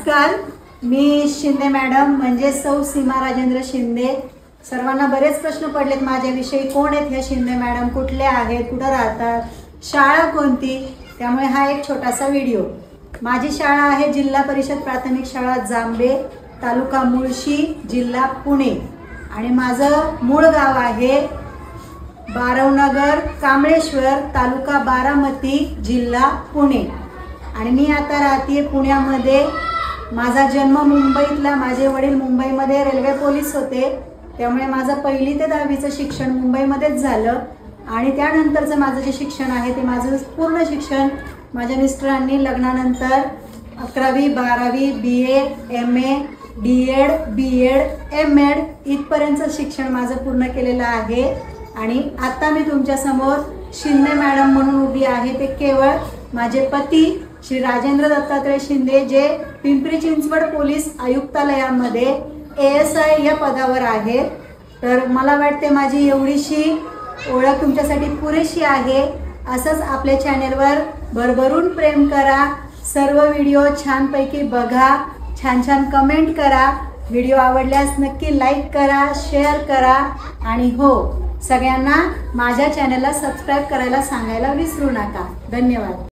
नमस्कार, मी शिंदे मॅडम म्हणजे सौ सीमा राजेंद्र शिंदे। सर्वांना बरेच प्रश्न पडलेत माझ्याविषयी, कोण आहेत ह्या शिंदे मॅडम, कुठले आहेत, कुठं राहतात, शाळा कोणती, त्यामुळे हा एक छोटासा व्हिडिओ। माझी शाळा आहे जिल्हा परिषद प्राथमिक शाळा जांबे, तालुका मुळशी, जिल्हा पुणे आणि माझं मूळ गाव आहे बारवनगर कांबळेश्वर, तालुका बारामती, जिल्हा पुणे आणि मी आता राहते पुण्यामध्ये। माझा जन्म मुंबईतला, माझे वडील मुंबईमध्ये रेल्वे पोलीस होते, त्यामुळे माझं 1ली ते 10वीचं शिक्षण मुंबईमध्येच झालं आणि त्यानंतरचं माझं जे शिक्षण आहे ते माझं पूर्ण शिक्षण माझ्या मिस्टरांनी लग्नानंतर 11वी 12वी BA MA DED BEd MAd इथपर्यंतचं शिक्षण माझं पूर्ण केलेलं आहे आणि आता मी तुमच्या समोर शिंदे मॅडम म्हणून उभी आहे। ते केवळ माझे पती श्री राजेंद्र दत्तात्रय शिंदे, जे पिंपरी चिंचवड पोलीस आयुक्तालयामध्ये ASI या पदावर आहेत। तर मला वाटते माझी एवढीशी ओळख तुमच्यासाठी पुरेशी आहे। असंच आपल्या चॅनलवर भरभरून प्रेम करा, सर्व व्हिडिओ छानपैकी बघा, छान छान कमेंट करा, व्हिडिओ आवडल्यास नक्की लाईक करा, शेअर करा आणि हो, सगळ्यांना माझ्या चॅनलला सबस्क्राईब करायला सांगायला विसरू नका। धन्यवाद।